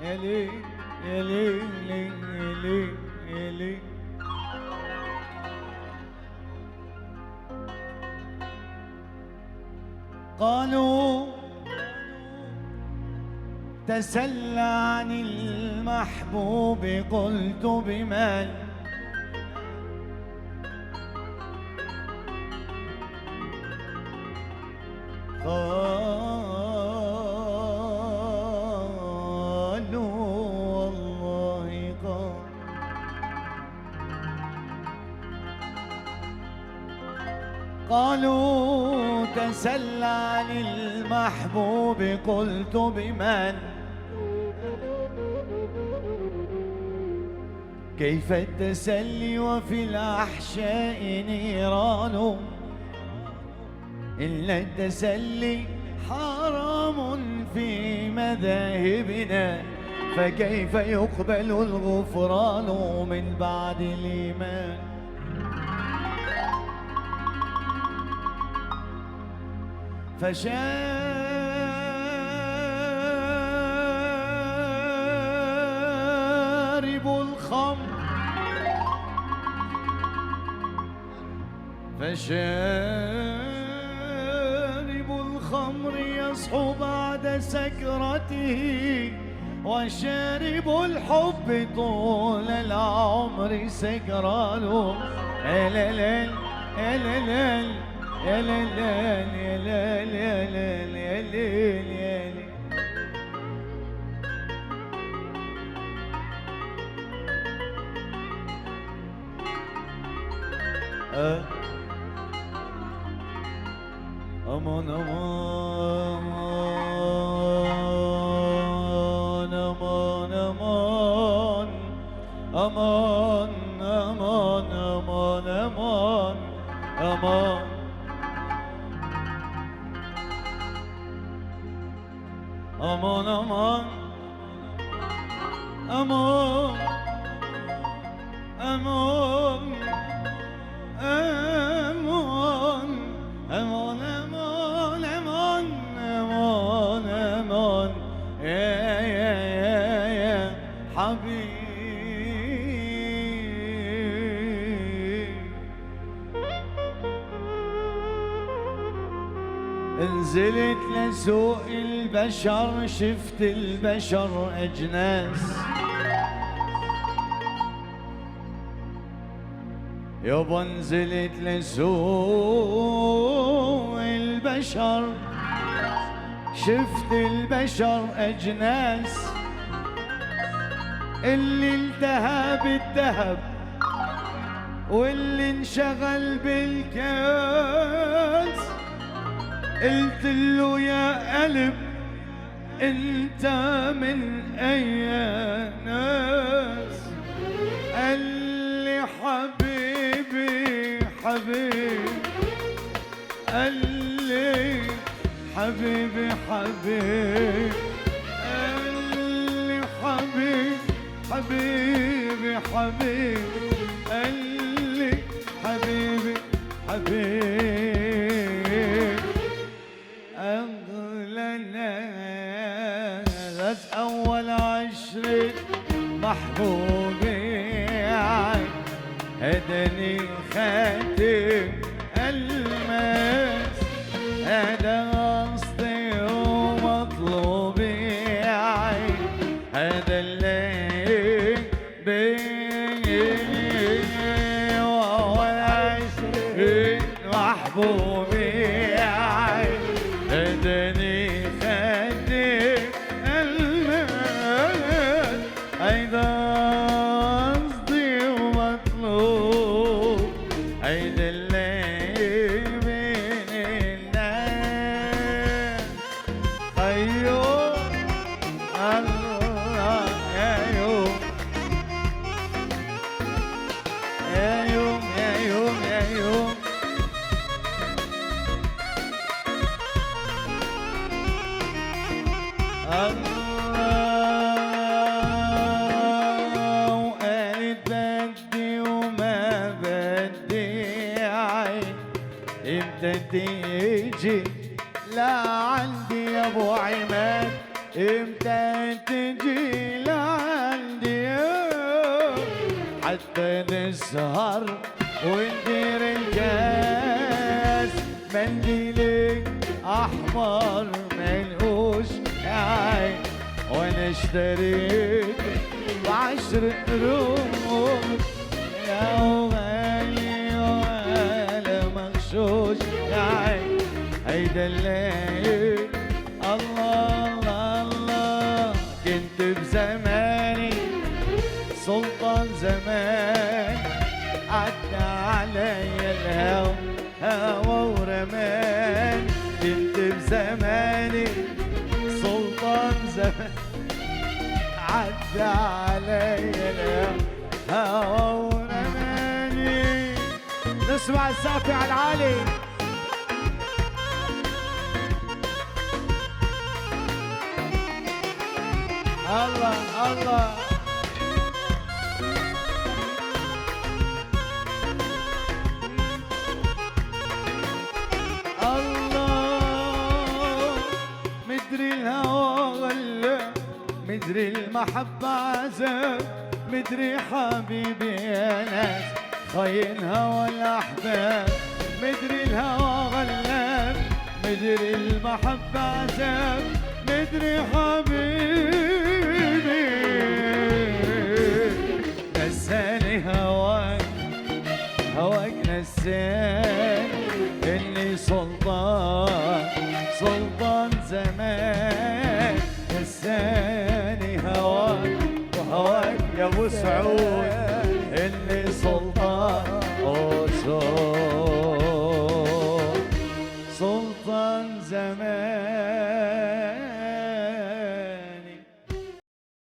يلي يلي يلي يلي قالوا تسلى عن المحبوب قلت بمن قالوا تسلى عن المحبوب قلت بمن كيف التسلي وفي الأحشاء نيران إلا التسلي حرام في مذاهبنا فكيف يقبل الغفران من بعد الإيمان فشارب الخمر يصحو بعد سكرته وشارب الحب طول العمر سكران يا ليل يا ليل يا ليل يا ليل يا ليل يا ليل يا ليل أمان أمان أمان أمان أمان أمان أمان أمان أمان أمان أمان أمان أمان أمان أمان أمان أمان يا حبيبي انزلت لسوق البشر شفت البشر أجناس يابا نزلت لسوق البشر شفت البشر أجناس اللي التهى بالذهب واللي انشغل بالكاس قلت له يا قلب انت من اي ناس قال لي حبيبي حبيبي قال لي حبيبي حبيبي قال لي حبيبي حبيبي حبيبي قال لي حبيبي حبيبي أغلى ناس أول عشرة محبوبي هدني خاتم الماس هذا قصدي ومطلوبي هذا اللي بيه وأول عشرة محبوبي هدني خاتم الماس أيضا قصدي ومطلوب عيد الليل بين الناس أيوه الله لا تجي لعندي حتى نسهر وندير الكاس. منديلك احمر ملقوش عين وانا اشتريت ب10 قروش يا غالي ولا مغشوش يا عين. هيدا الليل الله الله الله كنت بزماني سلطان زمان. عدى علي الهوى هوى ورمان. كنت بزماني سلطان زمان. عدى علي الهوى هوى ورماني. نسمع السقف على العالي. الله الله الله. مدري الهوى غلى مدري المحبة عذاب. مدري حبيبي يا ناس خاين هوى الأحباب. مدري الهوى غلاب مدري المحبة عذاب. مدري حبيبي نساني هواك هواك نساني إني سلطان سلطان زمان. نساني هواك وهواك يا ابو سعود.